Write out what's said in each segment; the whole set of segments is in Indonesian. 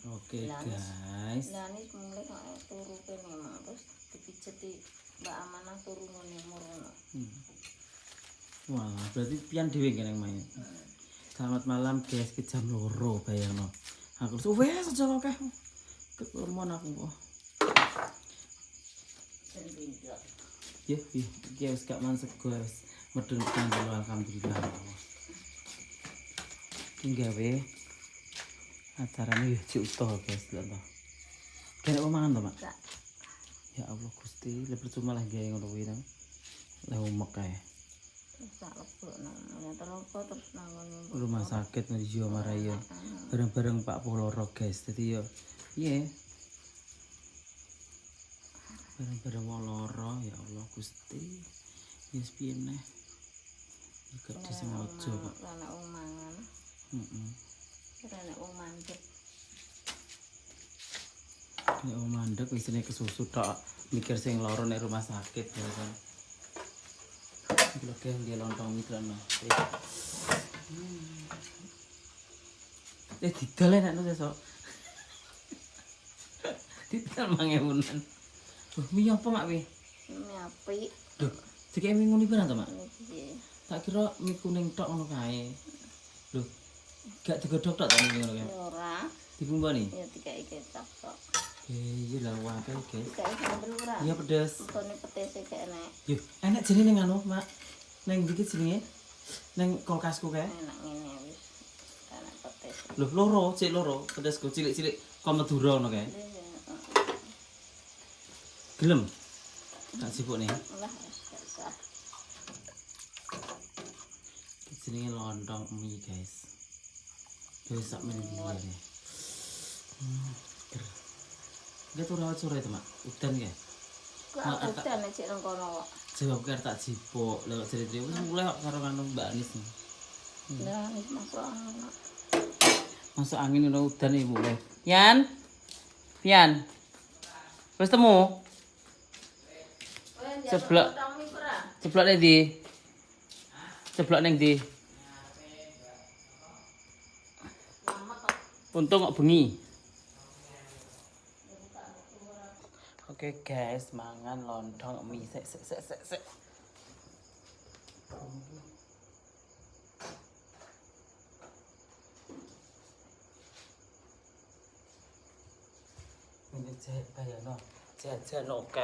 Oke guys. Lah ini mulai kok turu kene mang terus dipijeti Mbak Amanah turu ngene murno. Wah, berarti pian dhewe kene main. Selamat malam guys, ke jam 2 bayangno. Aku wes aja akeh. Kelemon aku kok. Ya, guys gak mansek guys. Medun kanggo alhamdulillah. Gawe acarane yo utuh guys lho. Kene omangan to, Mak? Ya Allah Gusti, lebih cuma lah gawe ngono kuwi nang. Lah umek kae. Tak lebok nang terus nang Rumah sakit nang Jiwa Maraya. Bareng-bareng Pak Poloro guys. Dadi yo piye? Bareng-bareng wong loro ya Allah Gusti. Yes piye neh? Gak disengaja kok. Anak wong mangan. Anak wong mandek. Ya wong mandek isine kesusu tok. Mikir sing loro nek rumah sakit ya kan. Oke, dia lontong mikrono. Didol enak no sesuk. Didol mangewunan. Loh, mie apa mak wi? Mie apik. Loh, dikek mie nguni barang to mak? Nggih. Tak kira mie kuning tok ngono kae. Loh, gak digodhog tok to mie ngono kae? Ora. Dibumbani? Ya dikai kecap tok. Iya lah wae guys. Dikai sambel ora. Iya pedes. Entone petese gak enak. Yo, enak jenenge ning anu, Mak. Ning iki jenenge ning kulkasku kae. Enak ngene wis. Enak petes. Loh, loro, cek loro, pedesku cilik-cilik kok Madura ngono kae. Gelem? Tak sibuk nih. Lah wis gak usah. Iki jenenge lontong mie, guys. Wis sak meneh iki. Gak tuh rawat sore itu mak, udan ya? Kok udan nek cek nang kono kok. Jawab kira tak jipuk, lewat cerita wis mulai kok karo kanu Mbak Anis nih. Lah wis masuk angin. Masuk angin udah udan nih mulai. Yan, Pian, wis temu? Ceblok nih di, ceblok neng di. Untung kok bengi. Oke guys, mangan lontong mie sek. Ini jahit bayano, jajan oke,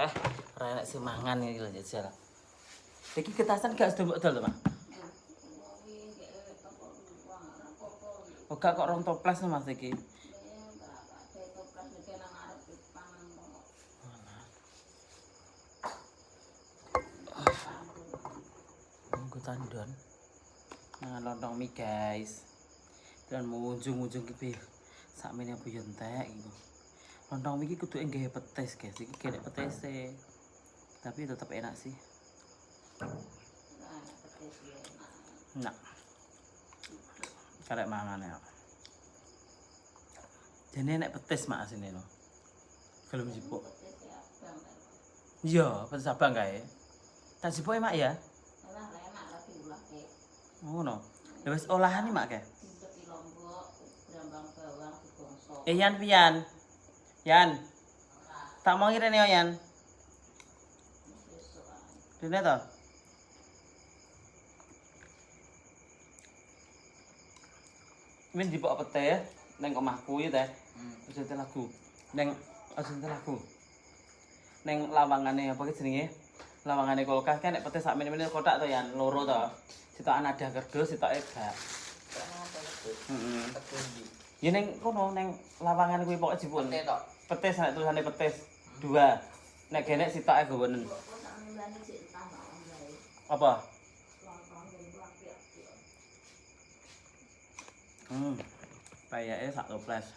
renek sing mangan iki lho jajal. Iki ketasan gak sedembok dol to, Mak? Oh, gak kok rong toples Mas iki. Tandon nah lontong mie guys dan mau ujung-ujung iki sakmene aku yo entek iki lontong mie iki kudu nggawe petis guys iki gelek petise tapi tetap enak sih enak karek mangan ya jane enak petis mak asine no gelem jipuk iya petis abang kae tak jipuk mak ya. Oh no, wis olahan iki mak ke. Yan pian. Yan. Tak mau ngirene yo Yan. Dene to. Min dipok pete ya, neng omahku ya teh. Aja lagu. Neng aja lagu. Neng lawangane apa ki jenenge? Lawangane kulkas kan nek pete sak meneh-meneh kotak to Yan, loro to. Sitokan ada kerdus, sitoke gak. Heeh. Ya ning kono ning lawangan kuwi pokoke dipun. Petis nek tulisane petis 2. Nek genek sitoke gowonen. Apa? Payake sak toples.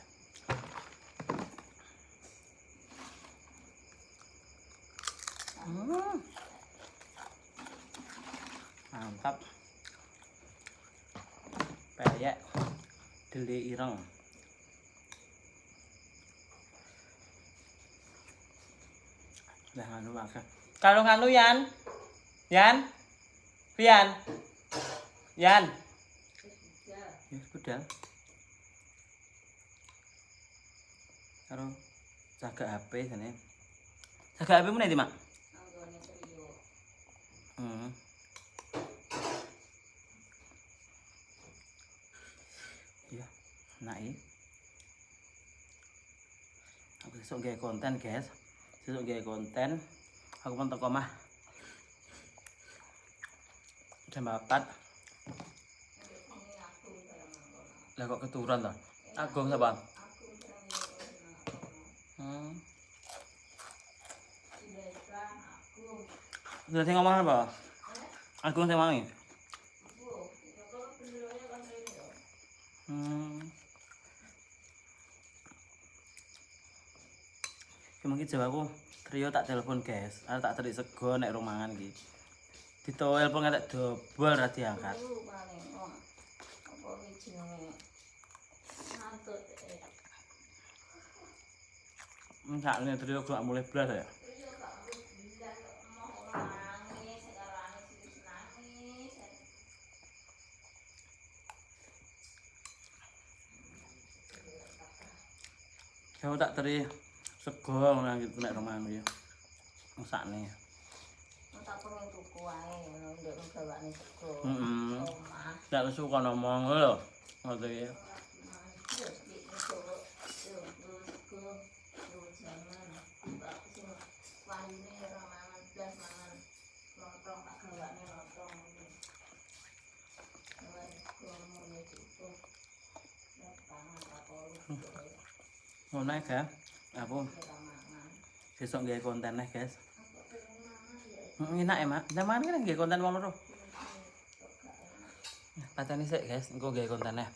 Mantap. Payek dele ireng. Lah anu akeh. Kalau nganu Yan. Yan. Pian. Yan. Ya, budal. karo jaga HP jane. Jaga HP mu nek ndi, Mak? Anggone trio. Iya, naik. Aku besok gawe konten, guys. Besok gawe konten. Aku pun teko omah. Jam 4. Lah kok keturun to? Agung sapa? Sudah sing ngomong apa? Agung sing wangi. Mungkin jawabku trio tak telepon guys, tak terik sego nek rumangan iki. Ditelepon ngantek dobol ra diangkat. Paling apa iki jenenge? Ngantuk. Sakne trio gak mulai blas ya. Trio gak bilang mau nangis, sekarang wis nangis. Aku tak teri sego ngono iki nek rumangan iki. Sakne. Tak pengen tuku wae ngono ndek gawane sego. Omah. Nek suka ngomong lho. Ngono iki. Ngono ya, aku besok gawe konten guys. Enak ya, Mak. Zaman kan gawe konten wong loro. Pateni sik, guys, engko gawe kontene.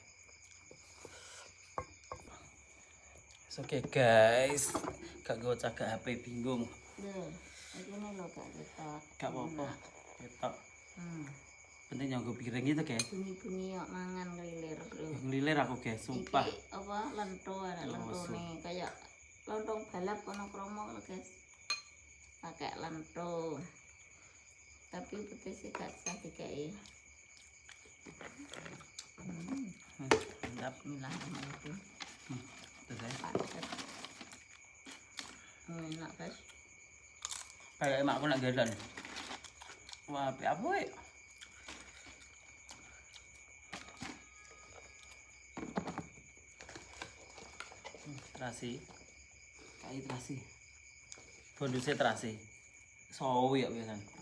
Oke, guys. Gak go cagak HP bingung. Lho, iki lho gak ketok. Gak apa-apa. Ketok. Penting nyanggo piring itu, guys. Bunyi-bunyi kok mangan ngelilir. Ngelilir aku, guys, sumpah. Iki apa lento ana lentone kayak lontong balap kono kromo lho, guys. Pakai lento. Tapi petisnya gak bisa dikai. Mantap. Bismillahirrahmanirrahim. Terus ya. Paket. Enak, guys. Kayak emak aku nak gadan. Wah, api apa ya? Terasi. Kayak terasi. Bondusnya terasi. Sawi ya biasanya.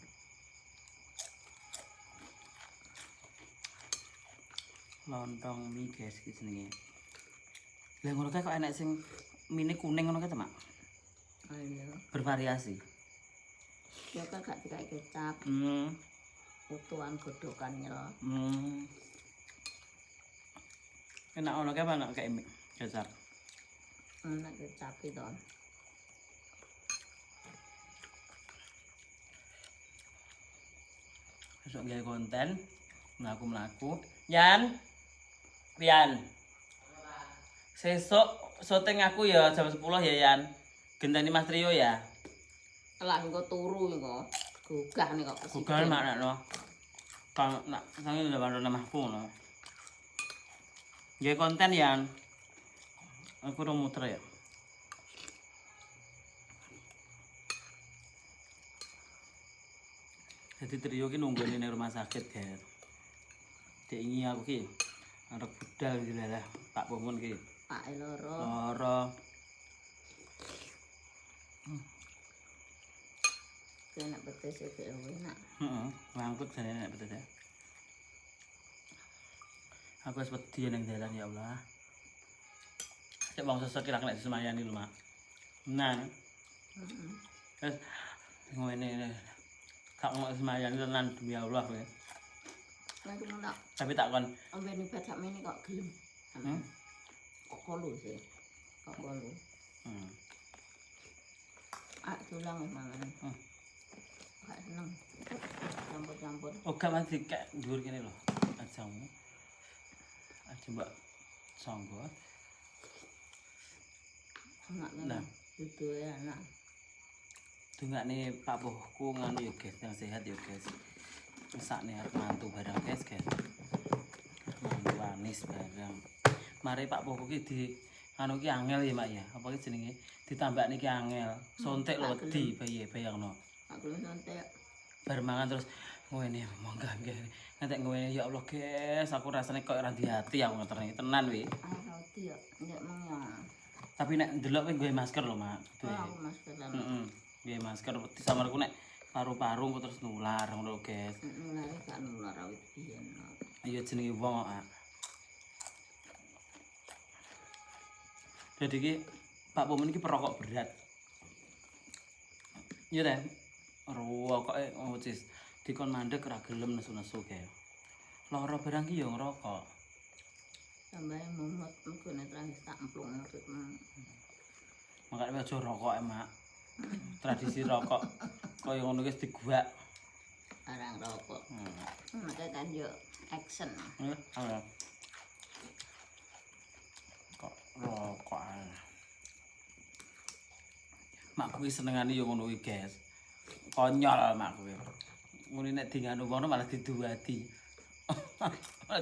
Lontong mie guys iki jenenge. Lah ngono kae kok enek sing mie kuning ngono kae to, Mak? Oh iya. Bervariasi. Ya kan gak dikai kecap. Utuhan godokannya loh. Enak ono kae apa enak kayak mie kecap. Enak kecap itu. Besok gawe konten mlaku-mlaku. Yan. Pian. Sesuk syuting aku ya jam 10 ya, Yan. Genteni Mas Trio ya. Lah engko turu engko. Gugah nih kok kesini. Gugah mak no. Kang nak sange lewat namahku no. Gawe konten, Yan. Aku udah muter ya. Jadi Trio ki nungguin di rumah sakit guys. Dek ini aku ki arep budal gitu lah. Pak Pomun ki. Pak loro. Loro. Enak betes itu enak. Ngangkut jane nek betul ya. Aku wis wedi ning dalan ya Allah. Cek wong sesek kira nek semayani lho, Mak. Nah. Terus ngene tak mau semayani tenan demi Allah kowe. Lah cuma tak Tapi tak kon ambeni badak meni kok gelem. Kok kolu sih. Kok kolu. Tulang mangan. Gak seneng. Campur-campur. Oga Mas dikek dhuwur kene lho. Ajamu. Aja Mbak Sanggo. Enak Nah. Itu enak. Dungakne Pak Bohku ngono ya guys, yang sehat ya guys. Sakne arep mantu barang guys. Mantu anis barang. Mari Pak Bohku ki anu ki angel ya mak ya apa ki jenenge ditambah niki angel sontek lho wedi bayi bayangno Aku santai. bar mangan terus ngene monggah nggih ngantek ngene ya Allah guys aku rasane kok ora di hati aku ngeterne tenan wi Roti ya, nggak mengyong. tapi nek ndelok kowe nggawe masker lho mak Oh, aku maskeran. heeh nggawe masker wedi samarku nek paru-paru kok terus nular ngono guys Nular gak nular awit biyen. iya jenenge wong kok jadi ki Pak Pomen iki perokok berat iya deh rokoke wis dikon mandek ora gelem nesu-nesu kae lara barang ki yo ngerokok Tambah mumet mengko nek trangis tak emplung ngepit. makane aja rokok mak tradisi rokok kaya ngono wis diguak Barang rokok. Makanya kan yo action. Kok rokok ae. Mak kuwi senengane yo ngono kuwi, guys. Konyol mak kuwi. Muni nek dinganu ngono malah diduwadi.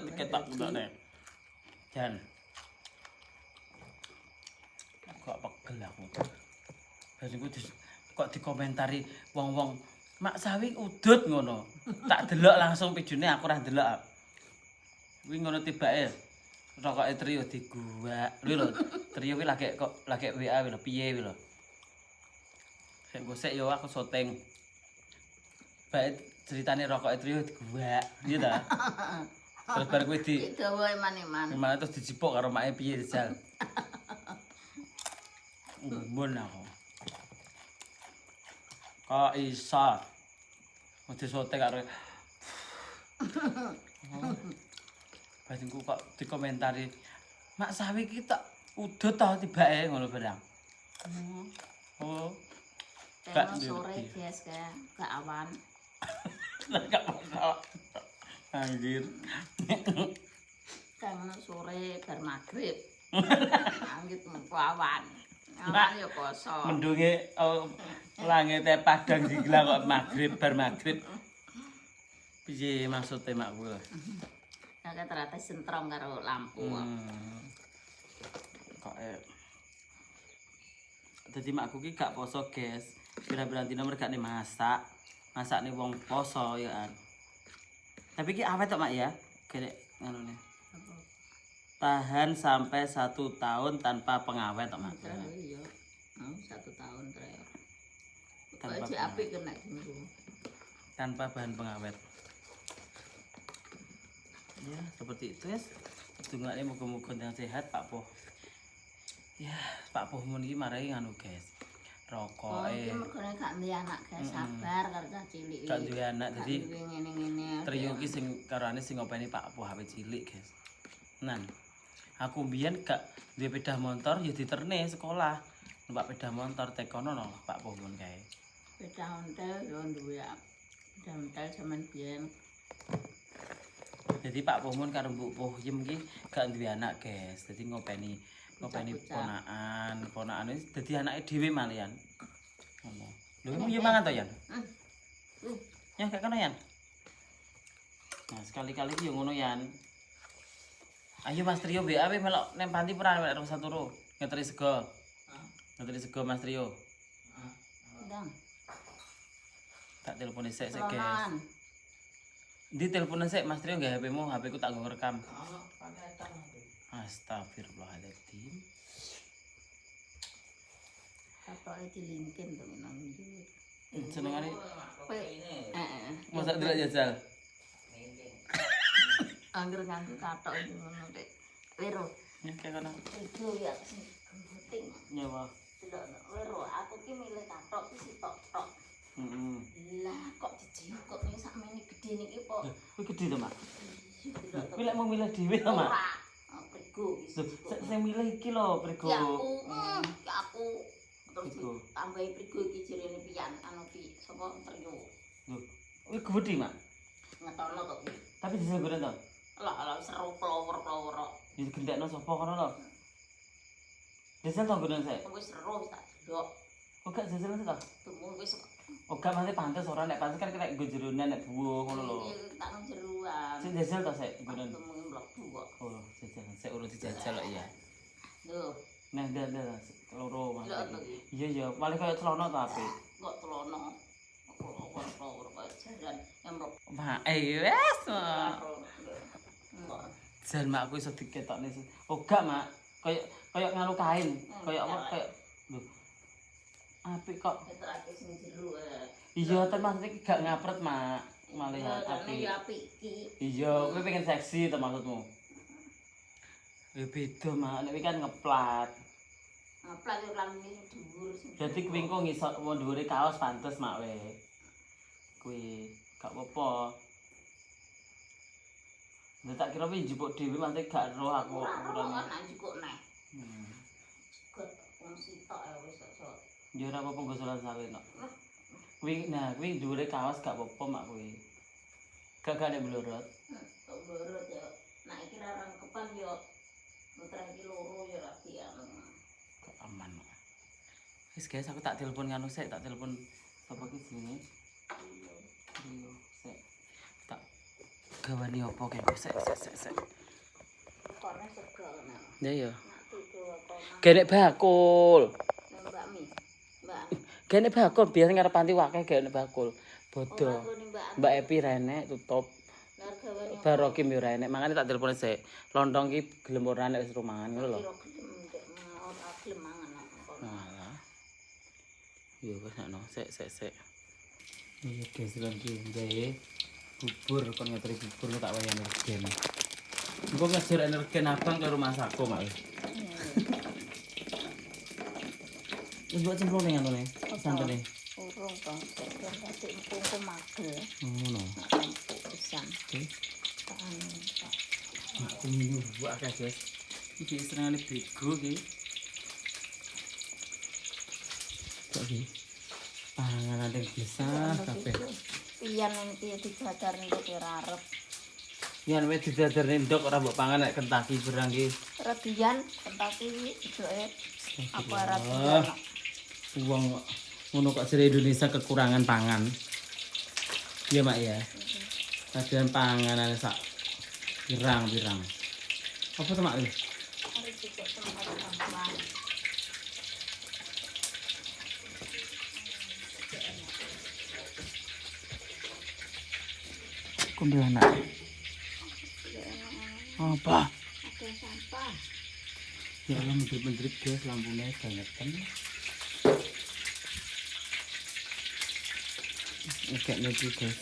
Diketok ngene. Jan. Kok pegel aku. Bariku kok dikomentari wong-wong Mak Sawi udut ngono. Tak delok langsung pijune aku ora ndelok. Kuwi ngono tibake. Rokoke trio diguak. Lho trio kuwi lagi WA lho piye lho. Sik gosek yo aku syuting. Bae ceritane rokoke trio diguak, iya ta? Terus bar kuwi di Dawa eman-eman. malah terus dijipuk karo make piye Rizal. Mun aku. Kok iso? Mesti syuting karo Batinku kok dikomentari Mak Sawi ki tak udut ta tibake ngono barang. Oh. Tengok sore guys gak awan. Gak masalah. Anjir. Tengok sore bar magrib. Angit mengko awan. Awan ya kosong. Mendunge langite padang digelang kok bar magrib. Piye maksudnya mak kuwi? Nah, ternyata sentrong karo lampu. Kok dadi makku ki gak poso, guys. Pira-pira dina mereka nih masak nih wong poso ya kan. Tapi ki awet tok mak ya. Gede ngono nih. Tahan sampai 1 tahun tanpa pengawet tok mak. Iya. 1 tahun terakhir. Tanpa Kok apik kena gini. Tanpa bahan pengawet. Ya, seperti itu ya. Tunggalnya moga-moga yang sehat Pak Poh. Ya, Pak Poh mun iki marahi nganu, guys. Rokok iki mergone gak duwe anak guys, sabar karo cah cilik. Gak duwe anak, jadi ngene-ngene. trio ki sing karane sing ngopeni Pak Poh awet cilik, guys. Nan. Aku mbiyen gak duwe sepeda motor ya diterne sekolah. Numpak sepeda motor tekono no Pak Poh mun kae. Sepeda ontel yo duwe. Sepeda ontel zaman biyen. Jadi Pak Poh mun karo Mbok Poh Yem ki gak duwe anak, guys. Dadi ngopeni ponakan wis dadi anake dhewe malian. Ngono. Lho yo mangan to, Yan? Ya kayak kono, Yan. Nah, sekali-kali ki yo ngono, Yan. Ayo Mas Trio WA we melok nang panti peran nek rasa turu. Ngeteri sego. Ngeteri sego Mas Trio. Ndang. Tak telepon sik guys. Di telepon sik Mas Trio nggih HP-mu, HP ku tak nggo rekam. Astagfirullahaladzim. Katoke dilingkin to nang ndi. Senengane Masa delok jajal. Angger nganggo katok itu ngono Dek. Wiro. Ya kayak kono. Itu ya sing penting. Nyawa. Delok wiro aku ki milih katok ki sitok-tok. Lah kok dijikuk ning sakmene gedhe niki po. Kuwi gede to, Mak? Kuwi lek mau milih dhewe to, Mak? Prigo iki. Sing milih iki lho, Prigo. Ya aku. Terus tambahi prigo iki jerene pian anu pi sapa trio. Lho, kuwi gede, Mak. Ngetono kok kuwi. Tapi bisa goreng to? Lah seru plower-plower. Iki gendekno sapa kono lho. Jajal to goreng sik. Wis seru tak delok. Kok gak jajal to? Tunggu wis Oh gak mesti pantes ora nek pantes kan kena nggo jerone nek buwo ngono lho. tak nang jeruan. Sing jajal to sik goreng. Tunggu mlebu kok. Oh, jajal sik urut dijajal kok ya. Lho, Nah, dah loro Mas. Lho, apa iki? Iya, paling kaya celana to apik. Kok telono. Kok jaran yang rok. Wes. Jan makku iso diketokne. Oh gak, Mak. Kaya nganu kain. Kaya apa? Kaya lho. Apik kok. Ketake sing jero. Iya, tapi maksudnya gak ngapret, Mak. Malah apik. Ya apik iki. Iya, kowe pengen seksi to maksudmu. Ya beda, Mak. Nek kan ngeplat. Ngeplat yo lambene dhuwur. Jadi kuwi engko ngisor dhuwure kaos pantes, Mak we. Kuwi gak apa-apa. Nek tak kira kuwi njupuk dhewe maksudnya gak roh aku ukurane. Ora njukuk neh. Kok wong sitok ya wis sok. Ya ora apa-apa nggo salah sawit kok. Kuwi dhuwure kaos gak apa-apa, Mak kuwi. Gak nek blorot. Kok blorot ya. Nek iki ra rangkepan yo muter iki loro ya ra dianu. Gak aman, Mak. Wis guys, aku tak telepon nganu sik, tak telepon sapa ki jenenge? Iya, sik. Tak gawani opo kene sik. Kone segel nah. Ya ya. Nak tuku apa mah. Kene bakul. Mbak Mi. Mbak. Kene bakul biasa ngarep panti wakeh kene bakul. Bodo. Ora kene Mbak. Mbak Epi renek tutup. Lar gawane. Baro Kim yo renek. Makane tak telepon sik. Lontong ki gelem ora nek wis rumahan ngono lho. Ora gelem mangan kono. Alah. Yo wis nek no sik. Iya guys, lan ki gawe bubur kon ngetri bubur tak wayang energen. Engko ngejar energen abang ke rumah saku, Mak. Wis buat cemplung ning ngene. Santene. Urung dong, ben dadi empungku magel. Ngono. Nak empuk pisan. Aku minum buah akeh, guys. Iki senengane bego iki. Kok iki? Panganan yang besar kabeh. Piyan iki dijajar ning kok ora arep. Yen wis didaderne ndok ora mbok pangan nek Kentucky berang iki. Redian Kentucky iki joke apa ora Wong ngono kok jere Indonesia kekurangan pangan. Iya, Mak ya. Padahal panganan sak pirang-pirang. Apa to, Mak? Arep dicek tempat-tempat. Kundilanak. Apa? Oke, sampah. Ya Allah, menteri-menteri guys, lampunya bangetan. Kayak nanti guys.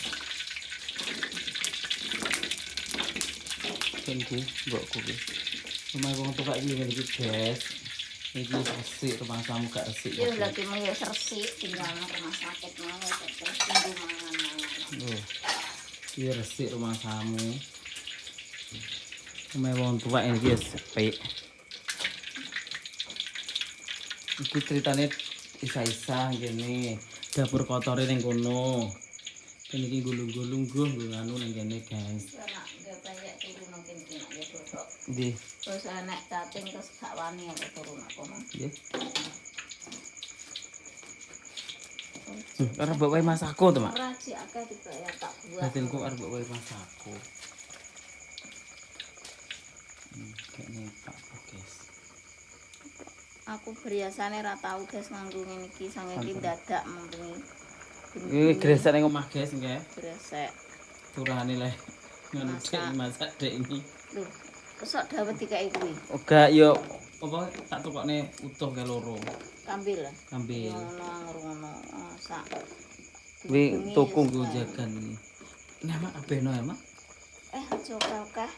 Kan guys, mbokku guys. Rumah wong tukak iki ngene iki guys. Iki resik rumah kamu gak resik. Ya lagi mau ya resik tinggal nang rumah sakit mau terus tunggu mangan. Oh. Iki resik rumah kamu. Rumah wong tukak iki sepi. Iki ceritane isa-isa ngene. Dapur kotore ning kono. Kene iki gulung-gulung anu ning kene, guys. Ya nak gak banyak turun mungkin kena ya dodok. Nggih. Terus anak cacing terus gak wani aku turun aku mah. Nggih. Arep mbok wae masakku to, Mak. Ora sih akeh dibayar tak buat. Batinku arep mbok wae masakku. Kayaknya Pak guys. Aku biasane ra tau guys nganggo ngene iki sange iki dadak mrene. Iki gresek ning omah guys nggih. Gresek. Turane le ngono dek masak dek ini. Lho, kesok dawet dikai kuwi. Oga yo apa tak tukokne utuh ke loro. Kambil lah. Ambil. Ngono ngono sak. Kuwi tuku nggo jagan iki. Nah, Mak abeno ya, Mak. Aja kakeh.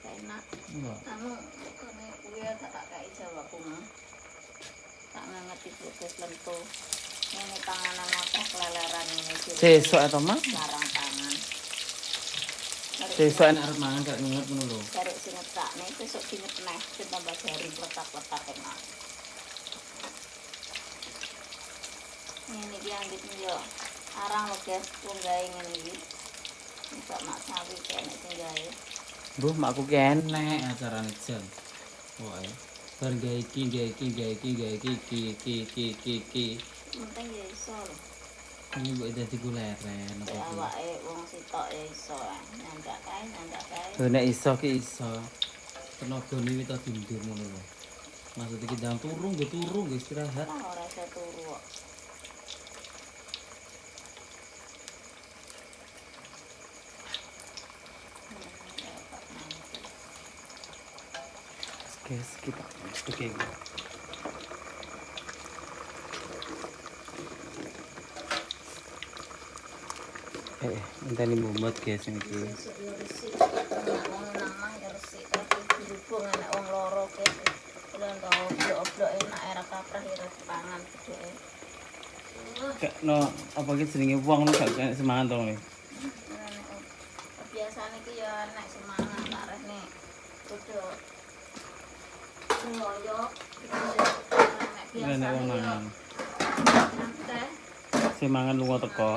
Enak. Iya. Anu kene kuwi tak kai jawabku mah. Tak ngangeti kulkas lento. Ngene panganan akeh keleleran ngene iki. Sesuk to, Mak. Larang tangan. Sesuk enak arep mangan kok ngunget ngono lho. Cari sing ngetakne sesuk dinget neh tambah garing letak-letak enak. Ngene iki anggit yo. Arang lho guys, wong gawe ngene iki. Sak mak sawi kene sing gawe. Mbuh makku ki enek acarane jan. Wae. Bar gawe iki. Penting ya iso lho. Ini mbok dadi kuleren apa Ya iki. awake wong sitok ya iso. Nyandak kae. Lho nek iso ki iso. Tenagane wis tak dindur ngono lho. Maksudnya kita turun, istirahat. Lah ora iso turu kok. Guys, kita oke. Entah ini mumet guys ini. Besok yo resik. Anak wong nang yo resik tapi dirubung anak wong loro ke. Lan tau oblok-oblok enak era kaprah ira pangan bedhe. Gak no apa gitu jenenge wong lu gak kena semangat to nih. Biasane ki yo enak semangat arek nih. Kudu ngoyo Enak wong mangan. santai. Semangat lunga teko.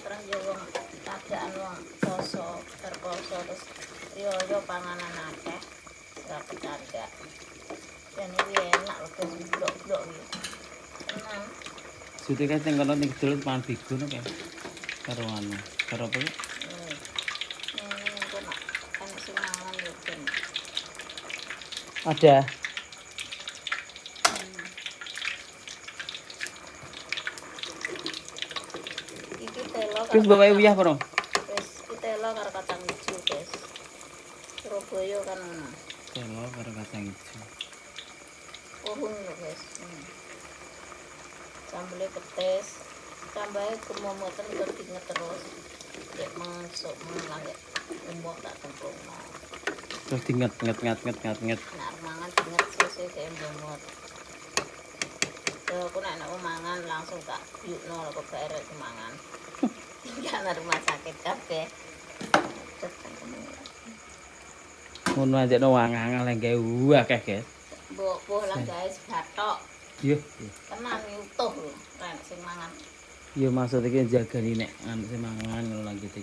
Terus yo wong keadaan wong poso terposo terus yo panganan akeh ora bercanda. Dan iki enak lho blok-blok iki. Tenang. Sudah kan yang kono ning kidul pangan bigun oke. Karo anu, karo apa? Ini kok nak enak semangat yo ben. Ada. Iki telo Terus bawa uyah apa dong? wis iki telo karo kacang ijo, guys. Surabaya kan ngono. Telo karo kacang hijau. Pohon lho, guys. Sambelnya petis, tambahnya kemomotan itu diinget terus. Kayak masuk mengalek umur tak tempung. Terus diinget. Nak mangan diinget sesuai kayak umur. Kalau aku nak mangan langsung tak yukno lah kok bayar mangan. Tinggal rumah sakit kabeh. Ngono aja no wangang lek gawe akeh guys. Mbok lah guys batok. Iya. Tenan utuh lho, rek sing mangan. Iya maksud iki jagani nek anu semangan ngono lagi iki.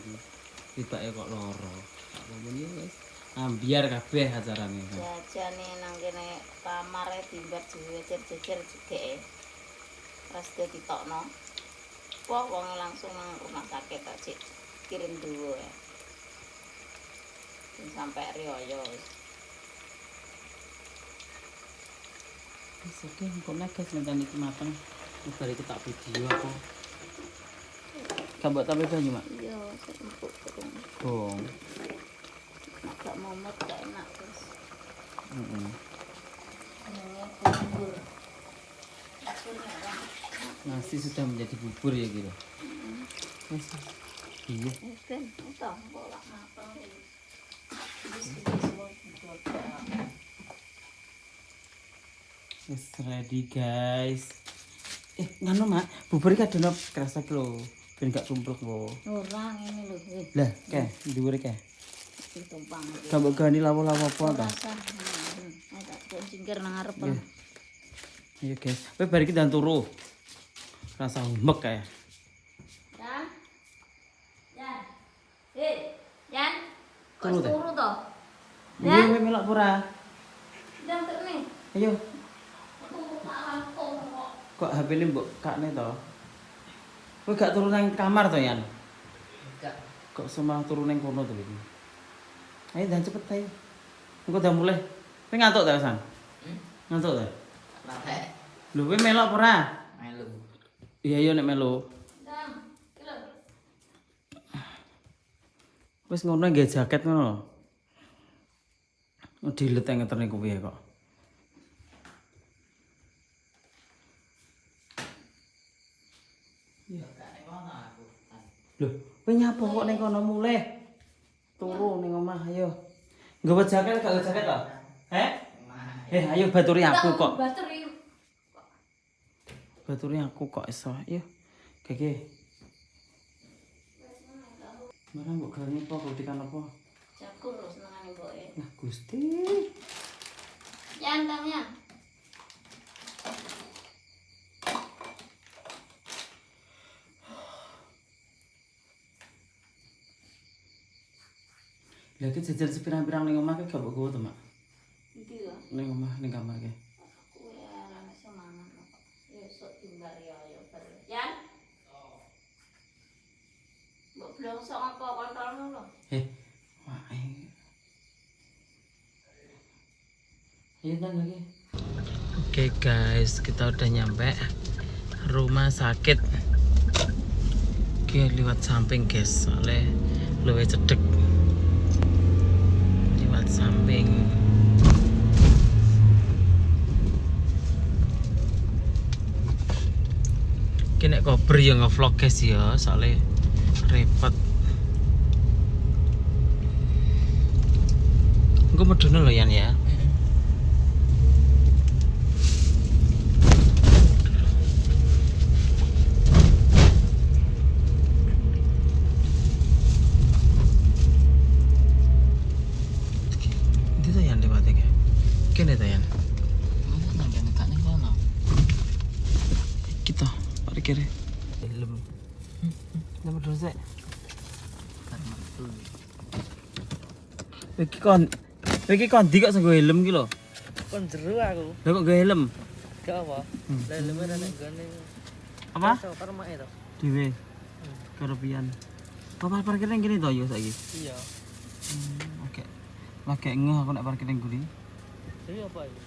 Tibake kok loro. Tak ngomong ya guys. Ambiar kabeh acarane. Jajane nang kene kamare timbat jejer-jejer jegeke. Pas dia ditokno. Wah, wonge langsung nang rumah sakit tak cik kirim dulu ya. Sampai Rioyo. Wis oke, kok nek guys nentani iki mateng. Wis bari tak video aku. Kabak tapi banyu, Mak. Iya, empuk terus. Dong. Agak momot gak enak terus. Heeh. Ini bubur. Buburnya kan. Nasi sudah menjadi bubur ya gitu. Wis. Iya. Ben, itu bolak matang ini. Ini semua dicoba. Wis ready guys. Nganu Mak, bubur iki adono kerasa ki lho, ben gak tumplek kok. Orang ini loh. Lah, kae dhuwur kae. Ditumpang. Gak mbok gani lawo-lawo apa ta? Rasa. Ayo tak buat singkir nang ngarep. Iya. Iya guys, kowe bar iki dan turu. Rasa umek kae. Yan. Yan. Hei, Yan. Kok Turu, Teh? turu toh? Iya, kowe melok pura. Jam tek nih. Ayo, Turu tak langsung kok. kok HP ini mbok kakne to? Kowe gak turu nang kamar to, Yan? Enggak. Kok semalah turu nang kono to iki? Ayo dan cepet ayo. Engko udah mulai. Kowe ngantuk ta, San? Ngantuk ta? Pakai Lho, kowe melok pura? melu. Iya, iya nek melu. Jam. Kilo. Wis ngono nggih jaket ngono. Dilet ngeterne kowe kok. Iya. Lho, kowe nyapa kok ning kono mulih? Turu ning omah ayo. Nggawa jaket gak nggawa jaket to? Ayo baturi aku kok. Bateri. Baturi aku kok iso. Ayo. Gege. Mana mbok gawe apa kok dikan apa? Jagung lho senengane mboke. Nah, Gusti. Yan, Bang, Yan. Lah iki jajan sepirang-pirang ning omah ki gak mbok gowo to, Mak? Iki lho. Ning omah ning kamar ki. Aku ya rame semangat kok. Ya sok timbal ya ber. Yan. Mbok blongso apa kontolmu lho. Wae. Ayo dan lagi. Oke guys, kita udah nyampe rumah sakit. Oke, lewat samping guys, soalnya luwih cedek. Lewat samping. Kini kober ya nge-vlog guys ya, soalnya repot. Gue medune loh Yan ya. Itu tuh Yan lewatnya kayak. Kene tuh Yan. Mana nang kene tak ning kono. Kita parkir. Helm. Nomor dosek. Karena itu. Iki kon ndi kok senggo helm ki lho. Kon jero aku. Lah kok nggo helm? Gak apa. Lah leme nek gone. Apa? Karo mak itu. Dhewe. Karo pian. Apa parkir ning kene to yo saiki? Iya. Oke. Lagi ngeh aku nek parkir ning guri. Jadi apa itu?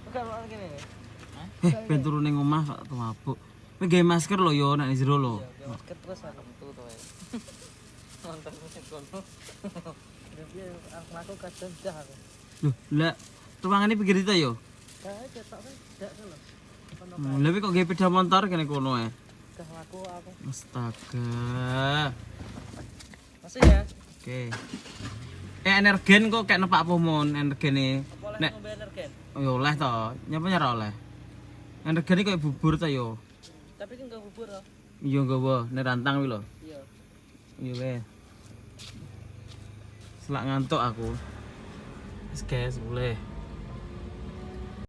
Bukan orang kene. Ben turu ning omah kok mabuk. Kowe gawe masker lho yo nek jero lho. Ya masker terus aku metu to ae. Nonton musik kono. Tapi aku kadang dah aku. Loh, lah ruangane pinggir itu yo. Kae ketok kan dak lho. Kono Lha kok gawe sepeda motor kene kono ae. dah laku aku. Astaga. Masih ya? Oke. Energen kok kayak nepak apa mon energene. Boleh Nek ngombe energen. yo oleh to. Nyapa nyara oleh. Energene kok bubur ta yo. Tapi kan enggak bubur loh. Iya nggawa nek rantang kuwi lho. Iya. Iya weh. Selak ngantuk aku. Wis guys, boleh.